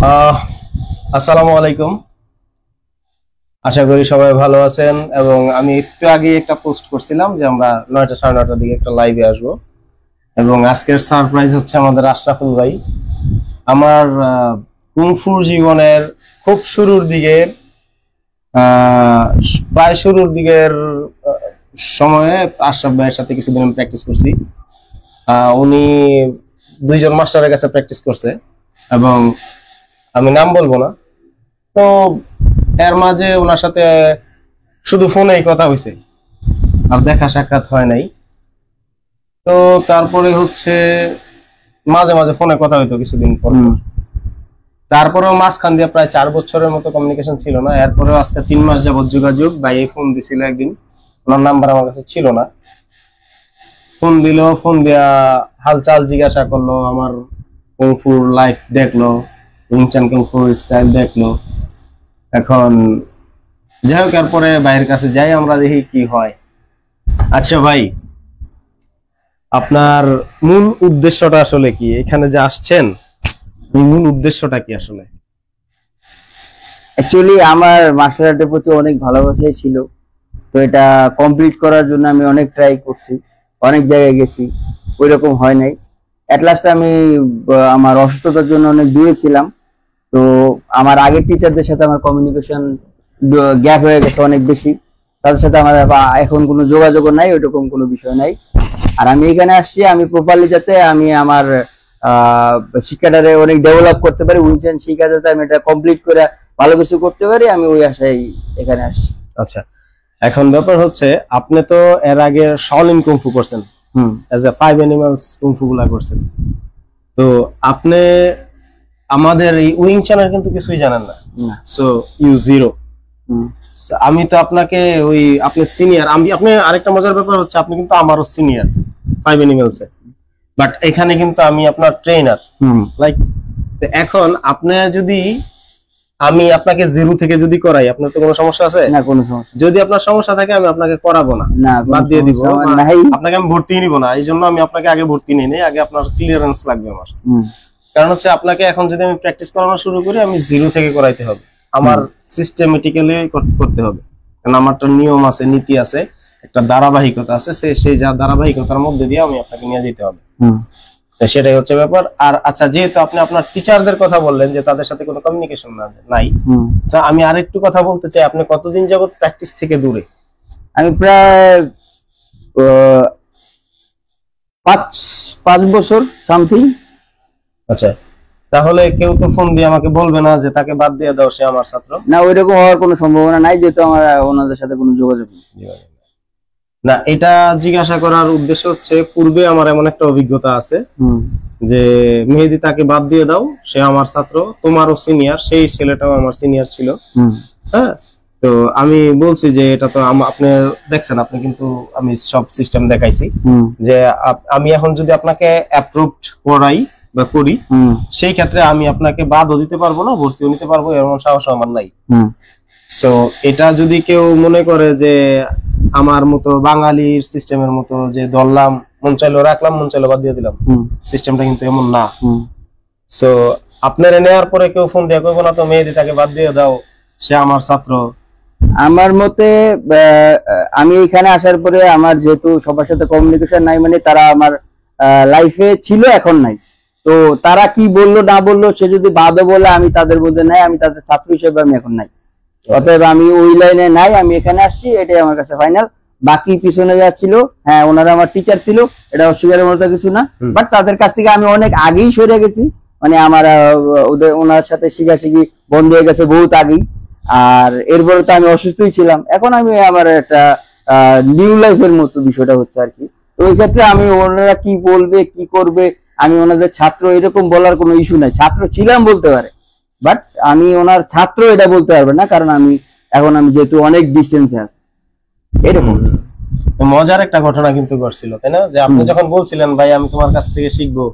আসসালামু আলাইকুম। আশা করি সবাই ভালো আছেন। এবং আমি একটু আগে একটা পোস্ট করছিলাম যে আমরা 9টা 9:30টার দিকে একটা লাইভে আসবো, এবং আজকের সারপ্রাইজ হচ্ছে আমাদের আশরাফুল ভাই। আমার কুংফু জীবনের খুব শুরুর দিকের প্রায় শুরুর দিকের সময়ে আশরাফ ভাইয়ের সাথে কিছুদিন আমি প্র্যাকটিস করছি। উনি দুইজন মাস্টারের কাছে প্র্যাকটিস করছে, এবং আমি নাম বলবো না। তো এর মাঝে ওনার সাথে শুধু ফোনেই কথা হয়েছে, আর দেখা সাক্ষাৎ হয় নাই। তো তারপরে হচ্ছে মাঝে মাঝে ফোনে কথা হইতো কিছুদিন পর। তারপরেও মাঝখান দিয়ে প্রায় 4 বছরের মতো কমিউনিকেশন ছিল না। এরপরেও আজকে 3 মাস যাবত যোগাযোগ। ভাই ফোন দিছিল একদিন, ওনার নাম্বার আমার কাছে ছিল না। ফোন দিল, ফোন দিয়া হালচাল জিজ্ঞাসা করলো, আমার কুংফুর লাইফ দেখলো, উইংচান কুংফুর স্টাইল দেখলো। এখন যাই হোক, এরপরে ভাইয়ের কাছে যাই, আমরা দেখি কি হয়। আচ্ছা ভাই, আপনার মূল উদ্দেশ্যটা আসলে কি? এখানে যে আসছেন, মূল উদ্দেশ্যটা কি আসলে? অ্যাকচুয়ালি আমার মার্শাল আর্টের প্রতি অনেক ভালোবাসাই ছিল। তো এটা কমপ্লিট করার জন্য আমি অনেক ট্রাই করছি, অনেক জায়গায় গেছি, ওই রকম হয় নাই। এট লাস্ট আমি আমার অসুস্থতার জন্য অনেক দূরে ছিলাম। তো আমার আগের টিচারদের সাথে আমার কমিউনিকেশন গ্যাপ হয়ে গেছে অনেক বেশি। তাদের সাথে আমার এখন কোনো যোগাযোগও নাই, ওইরকম কোনো বিষয় নাই। আর আমি এখানে আসছি আমি প্রপারলি যাতে আমি আমার শিক্ষাটারে অনেক ডেভেলপ করতে পারি, উইংচান শিক্ষা যাতে আমি এটা কমপ্লিট করে ভালো কিছু করতে পারি, আমি ওই আশায় এখানে আসছি। আচ্ছা, এখন ব্যাপার হচ্ছে আপনি তো এর আগে শাওলিন কুংফু করছেন, এজ এ 5 অ্যানিমালস কুংফু গুলা করছেন। তো আপনি আমাদের এই উইংচানের কিন্তু কিছুই জানেন না, সো ইউ জিরো। আমি তো আপনাকে ওই আপনি সিনিয়র, আপনি আরেকটা মজার ব্যাপার হচ্ছে আপনি কিন্তু আমারও সিনিয়র 5 অ্যানিমালসে, বাট এখানে কিন্তু আমি আপনার ট্রেনার। লাইক এখন আপনি যদি আমি আপনাকে জিরো থেকে যদি করাই, আপনার তো কোনো সমস্যা আছে না? কোনো সমস্যা যদি আপনার সমস্যা থাকে আমি আপনাকে করাবো না, বাদ দিয়ে দিব, আপনাকে আমি ভর্তি নিব না। এই জন্য আমি আপনাকে আগে ভর্তি নিই নাই, আগে আপনার ক্লিয়ারেন্স লাগবে আমার। কারণ হচ্ছে আপনাকে এখন যদি আমি প্র্যাকটিস করানো শুরু করি, আমি জিরো থেকে করাইতে হবে, আমার সিস্টেমেটিক্যালি করতে হবে। কারণ আমার একটা নিয়ম আছে, নীতি আছে, একটা ধারাবাহিকতা আছে, সেই যা ধারাবাহিকতার মধ্যে দিয়ে আমি আপনাকে নিয়ে যেতে হবে। সেটাই হচ্ছে ব্যাপার। আর আচ্ছা, যেহেতু আপনি আপনার টিচারদের কথা বললেন যে তাদের সাথে কোনো কমিউনিকেশন নাই, আমি আরেকটু কথা বলতে চাই, আপনি কতদিন যাবত প্র্যাকটিস থেকে দূরে? আমি প্রায় 5 বছর সামথিং। আচ্ছা, তাহলে কেউ তো ফোন দিয়ে আমাকে বলবে না যে তাকে বাদ দিয়ে দাও, সে আমার ছাত্র? না, ওইরকম হওয়ার কোনো সম্ভাবনা নাই, যেহেতু আমার ওনাদের সাথে কোনো যোগাযোগ নেই। না, এটা জিজ্ঞাসা করার উদ্দেশ্য হচ্ছে, পূর্বে আমার এমন একটা অভিজ্ঞতা আছে যে মেহেদি তাকে বাদ দিয়ে দাও, সে আমার ছাত্র, তোমারও সিনিয়র, সেই ছেলেটাও আমার সিনিয়র ছিল। হ্যাঁ, তো আমি বলছি যে এটা তো আপনি দেখছেন, আপনি কিন্তু আমি সব সিস্টেম দেখাইছি যে আমি এখন যদি আপনাকে অ্যাপ্রুভড করাই বা করি, সেই ক্ষেত্রে আমি আপনাকে বাদও দিতে পারবো না, ভর্তিও নিতে পারবো, এমন সাহস আমার নাই। সো এটা যদি কেউ মনে করে যে আমার মতো বাঙালির সিস্টেমের মতো যে ধরলাম, মন চাইলো রাখলাম, মন চাইলো বাদ দিয়ে দিলাম, সিস্টেমটা কিন্তু এমন না। সো আপনারা নেওয়ার পরে কেউ ফোন দিয়ে কইবো না তো মেহেদি তাকে বাদ দিয়ে দাও, সে আমার ছাত্র। আমার মতে আমি এখানে আসার পরে আমার যেহেতু সবার সাথে কমিউনিকেশন নাই, মানে তারা আমার লাইফে ছিল, এখন নাই। তো তারা কি বললো না বললো, সে যদি বাদও বলে, আমি তাদের মধ্যে নাই, আমি তাদের ছাত্র হিসেবে আমি এখন নাই। অতএব আমি ওই লাইনে নাই, আমি এখানে আসছি, এটাই আমার কাছে ফাইনাল। বাকি পিছনে যা ছিল, হ্যাঁ ওনারা আমার টিচার ছিল, এটা অস্বীকারের মতো কিছু না, বাট তাদের কাছ থেকে আমি অনেক আগেই সরে গেছি। মানে আমার ওনার সাথে শিখাশিখি বন্ধ হয়ে গেছে বহুত আগেই। আর এরপরে তো আমি অসুস্থই ছিলাম, এখন আমি আমার একটা নিউ লাইফের মতো বিষয়টা হচ্ছে আর কি। তো ওই ক্ষেত্রে আমি ওনারা কি বলবে কি করবে, আমি ওনাদের ছাত্র এরকম বলার কোনো ইস্যু নাই। ছাত্র ছিলাম বলতে পারে, বাট আমি ওনার ছাত্র এটা বলতে পারবে না, কারণ আমি এখন যেহেতু অনেক ডিস্টেন্সে আছি। এরকম মজার একটা ঘটনা কিন্তু ঘটছিল, তাই না? যে আপনি যখন বলছিলেন ভাই আমি তোমার কাছ থেকে শিখবো,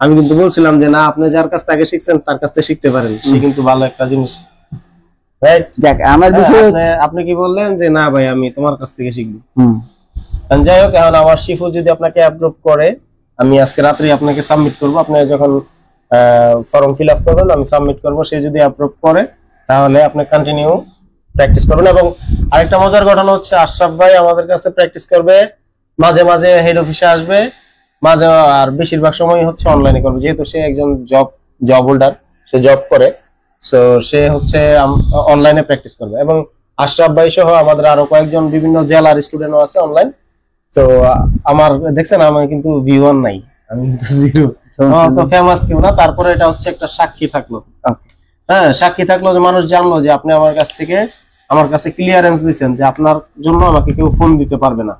আমি কিন্তু বলছিলাম যে না, আপনি যার কাছ থেকে শিখছেন তার কাছ থেকে শিখতে পারেন, সে কিন্তু ভালো একটা জিনিস। আমার বিষয় আপনি কি বললেন যে না ভাই আমি তোমার কাছ থেকে শিখবো। যাই হোক, এখন আমার শিফু যদি আপনাকে অ্যাপ্রুভ করে, আমি আজকে রাত্রে আপনাকে সাবমিট করবো। আপনি যখন ফর্ম ফিল আপ করবেন, আমি সাবমিট করব, সে যদি অ্যাপ্রুভ করে তাহলে আপনি কন্টিনিউ প্র্যাকটিস করবেন। এবং আরেকটা মজার ঘটনা হচ্ছে আশরাফ ভাই আমাদের কাছে প্র্যাকটিস করবে, মাঝে মাঝে হেড অফিসে আসবে, মাঝে আর বেশিরভাগ সময় হচ্ছে অনলাইনে করবে, যেহেতু সে একজন জব হোল্ডার, সে জব করে, সো সে হচ্ছে অনলাইনে প্র্যাকটিস করবে। এবং আশরাফ ভাই সহ আমাদের আরো কয়েকজন বিভিন্ন জেলার স্টুডেন্টও আছে অনলাইন। তো আমার দেখছেন আমার কিন্তু ভিউয়ার নাই, আমি কিন্তু জিরো, তো ফেমাস কেউ না, তারপরে এটা হচ্ছে একটা সাক্ষী থাকলো। হ্যাঁ, সাক্ষী থাকলো যে মানুষ জানলো যে আপনি আমার কাছে ক্লিয়ারেন্স দিচ্ছেন যে আপনার জন্য আমাকে কেউ ফোন দিতে পারবে না,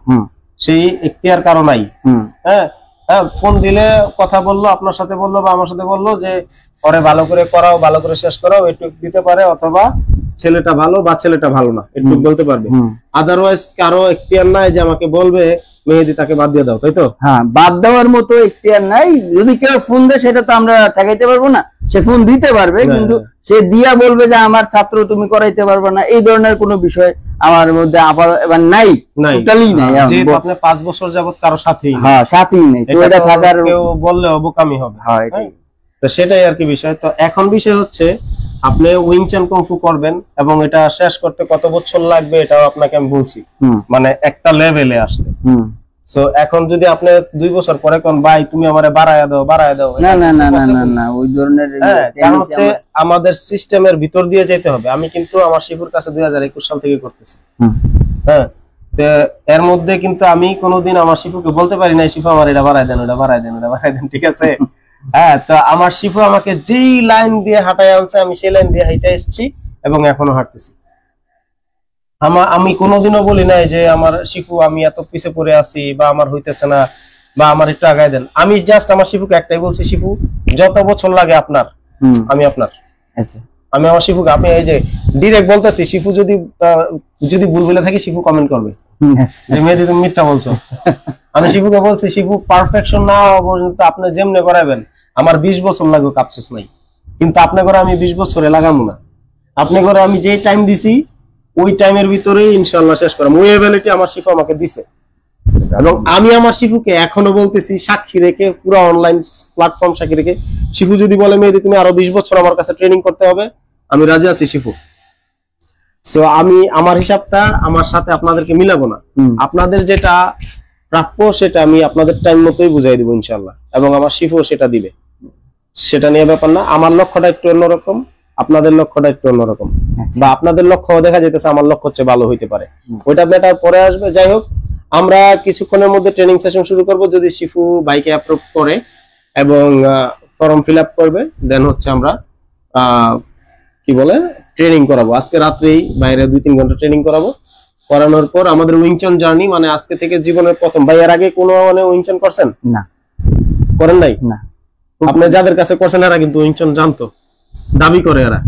সেই এখতিয়ার কারো নাই। হ্যাঁ হ্যাঁ, ফোন দিলে কথা বললো, আপনার সাথে বললো বা আমার সাথে বললো যে পরে ভালো করে করাও, ভালো করে শেষ করাও, একটু দিতে পারে, অথবা ছেলেটা ভালো বা ছেলেটা ভালো না একটু বলতে পারবে। আদারওয়াইজ কারো এখতিয়ার নাই যে আমাকে বলবে মেহেদী তাকে বাদ দিয়ে দাও, তাই তো? হ্যাঁ, বাদ দেওয়ার মতো এখতিয়ার নাই। যদি কেউ ফোন দেয় সেটা তো আমরা ঠেকাইতে পারবো না, সে ফোন দিতে পারবে, কিন্তু সে দিয়া বলবে যে আমার ছাত্র তুমি করাইতে পারবে না, এই ধরনের কোনো বিষয় আমার মধ্যে নাই, টোটালি নাই। যেহেতু আপনি 5 বছর যাবত কারো সাথেই, হ্যাঁ সাথেই নেই, তো এটা থাকার কেউ বললে বোকামি হবে। হ্যাঁ, তো সেটাই আর কি বিষয়। তো এখন বিষয় হচ্ছে আপনি উইং চান কুংফু করবেন এবং এটা শেষ করতে কত বছর লাগবে এটাও আপনাকে আমি বলছি, মানে একটা লেভেলে আসতে। সো এখন যদি আপনি 2 বছর পরে কোন ভাই তুমি আমারে বাড়ায়া দাও, না না না না না না, ওই ধরনের কারণ হচ্ছে আমাদের সিস্টেমের ভিতর দিয়ে যেতে হবে। আমি কিন্তু আমার শিফুর কাছে 2021 সাল থেকে করতেছি। হ্যাঁ, তো এর মধ্যে কিন্তু আমি কোনোদিন আমার শিফুকে বলতে পারি না শিফু আমার এটা বাড়ায় দেন, ওটা বাড়ায় দেন, ওটা বাড়ায় দেন, ঠিক আছে? হ্যাঁ, তো আমার শিফু আমাকে যেই লাইন দিয়ে হাঁটায় আনছে আমি সেই লাইন দিয়ে হাঁটে এসেছি এবং এখনো হাঁটতেছি। আমি কোনোদিনও বলি নাই যে আমার শিফু আমি এত পিছে পড়ে আছি বা আমার হইতেছে না বা আমার একটু আগায় দেন। আমি জাস্ট আমার শিফুকে একটাই বলছি, শিফু যত বছর লাগে আপনার, আমি আপনার। আচ্ছা, আমি আমার শিফুকে, আমি এই যে ডিরেক্ট বলতেছি, শিফু যদি ভুল বলে থাকি শিফু কমেন্ট করবে যে মেহেদী তুমি মিথ্যা বলছো। আমি শিফুকে বলছি শিফু পারফেকশন না হওয়া পর্যন্ত আপনি যেমনে করাবেন আমার 20 বছর লাগুক আফসোস নাই, কিন্তু আপনি করে আমি 20 বছরে লাগাবো না। আপনি করে আমি যে টাইম দিছি ওই টাইমের ভিতরে ইনশাআল্লাহ শেষ করাম। ওই এবিলিটি আমার শিফু আমাকে দিছে এবং আমি আমার শিফুকে এখনো বলতেছি সাক্ষী রেখে, পুরো অনলাইন প্ল্যাটফর্ম সাক্ষী রেখে, শিফু যদি বলে মেহেদী তুমি আরো 20 বছর আমার কাছে ট্রেনিং করতে হবে, আমি রাজি আছি শিফু। সো আমি আমার হিসাবটা আমার সাথে আপনাদেরকে মিলাবো না, আপনাদের যেটা প্রাপ্য সেটা আমি আপনাদের টাইম মতোই বুঝাই দিব ইনশাআল্লাহ, এবং আমার শিফু সেটা দিবে, সেটা নিয়ে ব্যাপার না। আমার লক্ষ্যটা একটু অন্যরকম, আপনাদের লক্ষ্যটা একটু অন্যরকম, বা আপনাদের লক্ষ্য দেখা যেতেছে আমার লক্ষ্য হচ্ছে ভালো হইতে পারে, ওইটা বেটার পরে আসবে। যাই হোক, আমরা কিছুক্ষণের মধ্যে ট্রেনিং সেশন শুরু করব, যদি শিফু বাইকে অ্যাপ্রুভ করে এবং ফর্ম ফিল আপ করবে, দেন হচ্ছে আমরা কি বলে ট্রেনিং করাবো। আজকে রাত্রেই বাইরে 2-3 ঘন্টা ট্রেনিং করানোর পর আমাদের উইংচন জার্নি, মানে আজকে থেকে জীবনের প্রথম। ভাই এর আগে কোনো মানে উইংচন করছেন? না, করেন নাই? না। আপনি যাদের কাছে করছেন এরা কিন্তু উইংচন জানতো, দাবি করে এরা।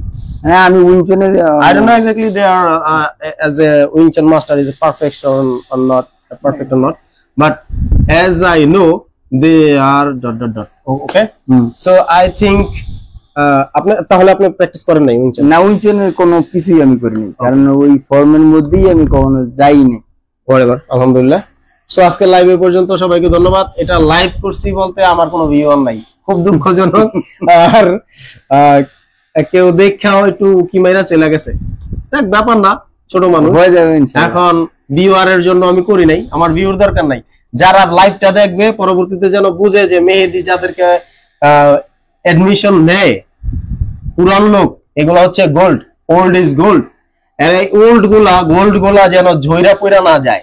হ্যাঁ, আমি উইংচনের I don't know exactly they are as a Wingchun master is a perfection or not, but as I know they are ... Okay, so I think তাহলে আপনি প্র্যাকটিস করেন নাই উইংচন? না, উইংচনের কোনো কিছুই আমি করিনি, কারণ ওই ফর্মের মধ্যেই আমি কখনো যাইনি। বরাবর আলহামদুলিল্লাহ। সো আজকে লাইভ এ পর্যন্ত, সবাইকে ধন্যবাদ। এটা লাইভ করছি বলতে আমার কোনো ভিউয়ার নাই, খুব দুঃখজনক। আর কেউ দেখাও একটু কি মাইরা চলে গেছে, দেখ ব্যাপার না, ছোট মানুষ হয়ে যাবে। এখন ভিউয়ার এর জন্য আমি করি নাই, আমার ভিউর দরকার নাই। যারা লাইভটা দেখবে পরবর্তীতে যেন বুঝে যে মেহেদী যাদেরকে এডমিশন নেয় পুরান লোক, এগুলা হচ্ছে গোল্ড, ওল্ড ইজ গোল্ড। এই গোল্ড গুলা যেন ঝইরা পইরা না যায়।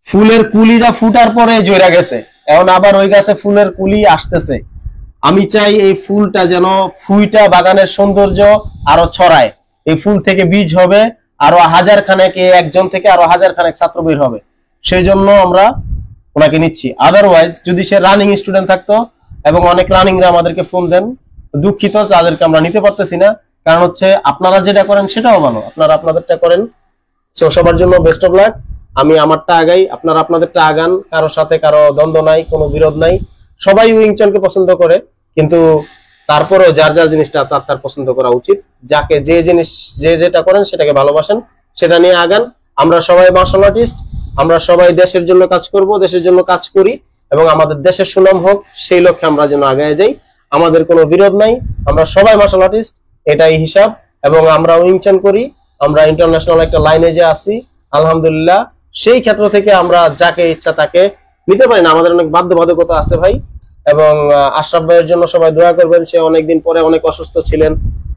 ফুলের কুলিটা ফুটার পরে ঝইরা গেছে, এখন আবার ওই গাছে ফুলের কুলি আসতেছে। আমি চাই এই ফুলটা যেন ফুইটা বাগানের সৌন্দর্য আরো ছড়ায়, এই ফুল থেকে বীজ হবে, আরো 1000 খানেক, একজন থেকে আরো 1000 খানেক ছাত্র বের হবে, সেই জন্য আমরা ওনাকে নিচ্ছি। আদারওয়াইজ যদি সে রানিং স্টুডেন্ট থাকতো, এবং অনেক রানিংরা আমাদেরকে ফোন দেন, দুঃখিত তাদেরকে আমরা নিতে পারতেছি না, কারণ হচ্ছে আপনারা যেটা করেন সেটাও ভালো, আপনারা আপনাদেরটা করেন। সো সবার জন্য বেস্ট অফ লাক। আমি আমারটা আগাই, আপনারা আপনাদেরটা আগান, কারোর সাথে কারো দ্বন্দ্ব নাই, কোনো বিরোধ নাই। সবাই উইংচনকে পছন্দ করে, কিন্তু তারপরেও যার যার জিনিসটা তার পছন্দ করা উচিত। যাকে যে জিনিস যেটা করেন সেটাকে ভালোবাসেন, সেটা নিয়ে আগান। আমরা সবাই মার্শাল আর্টিস্ট, আমরা সবাই দেশের জন্য কাজ করব, দেশের জন্য কাজ করি, এবং আমাদের দেশের সুনাম হোক সেই লক্ষ্যে আমরা যেন আগায় যাই। আমাদের কোনো বিরোধ নাই, আমরা সবাই মার্শাল আর্টিস্ট, এটাই হিসাব। এবং আমরা উইং চান করি, আমরা ইন্টারন্যাশনাল একটা লাইনে যে আছি আলহামদুলিল্লাহ, সেই ক্ষেত্র থেকে আমরা যাকে ইচ্ছা তাকে নিতে পারি না, আমাদের অনেক বাধ্যবাধকতা আছে ভাই। এবং আশরাফ ভাইয়ের জন্য সবাই দোয়া করবেন, সে অনেকদিন পরে অনেক অসুস্থ ছিলেন,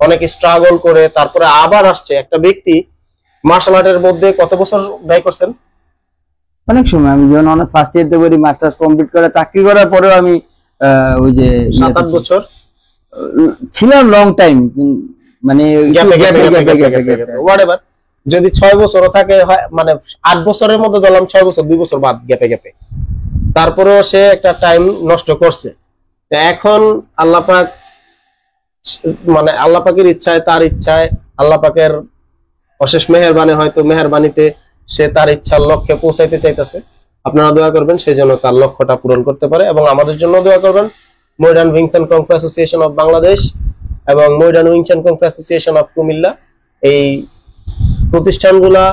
অনেক স্ট্রাগল করে তারপরে আবার আসছে। একটা ব্যক্তি মার্শাল আর্টের মধ্যে কত বছর ব্যয় করছেন? অনেক সময়। আমি যখন অনার্স ফার্স্ট ইয়ারতে পড়ি, মাস্টার্স কমপ্লিট করে চাকরি করার পরেও আমি ওই যে 7-8 বছর ছিলাম, লং টাইম, মানে হোয়াটএভার। যদি 6 বছরও থাকে, মানে 8 বছরের মধ্যে ধরলাম 6 বছর, 2 বছর বাদ গ্যাপে গ্যাপে, তারপরেও সে একটা টাইম নষ্ট করছে। এখন আল্লাহ পাক, মানে আল্লাহ পাকের ইচ্ছায়, তার ইচ্ছায়, আল্লাহ পাকের অশেষ মেহেরবানি, হয়তো মেহেরবানিতে সে তার ইচ্ছার লক্ষ্যে পৌঁছাইতে চাইতেছে। আপনারা দোয়া করবেন সে যেন তার লক্ষ্যটা পূরণ করতে পারে, এবং আমাদের জন্য দোয়া করবেন। মডার্ন উইংস এন্ড কং ফু অ্যাসোসিয়েশন অফ বাংলাদেশ এবং মডার্ন উইংস এন্ড কং ফু অ্যাসোসিয়েশন অফ কুমিল্লা, এই প্রতিষ্ঠানগুলা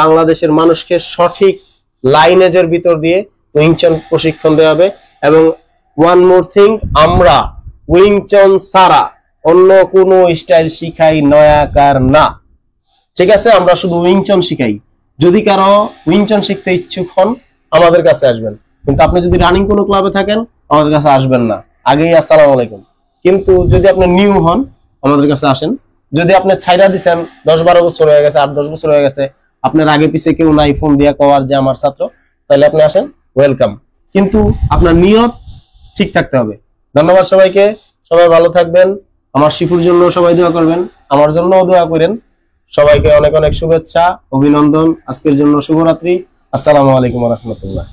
বাংলাদেশের মানুষকে সঠিক লাইনেজের ভিতর দিয়ে উইং চন প্রশিক্ষণ দেওয়া হবে। এবং ওয়ান মোর থিং, আমরা উইং চন ছাড়া অন্য কোনো স্টাইল শিখাই নয়াকার না, ঠিক আছে? আমরা শুধু উইং চন শিখাই। যদি কারো উইং চন শিখতে ইচ্ছুক হন আমাদের কাছে আসবেন, কিন্তু আপনি যদি রানিং কোনো ক্লাবে থাকেন আমাদের কাছে আসবেন না, আগেই আসসালামু আলাইকুম। কিন্তু যদি আপনি নিউ হন আমাদের কাছে আসেন। যদি আপনি ছাইরা দিচ্ছেন 10-12 বছর হয়ে গেছে, 8-10 বছর হয়ে গেছে, আপনার আগে পিছে কেউ নাই ফোন দিয়া কওয়ার যে আমার ছাত্র, তাহলে আপনি আসেন, ওয়েলকাম। কিন্তু আপনার নিয়ত ঠিক থাকতে হবে। ধন্যবাদ সবাইকে, সবাই ভালো থাকবেন। আমার শিফুর জন্য সবাই দোয়া করবেন, আমার জন্যও দোয়া করেন। সবাইকে অনেক অনেক শুভেচ্ছা, অভিনন্দন। আজকের জন্য শুভরাত্রি। আসসালামু আলাইকুম ওয়া রাহমাতুল্লাহ।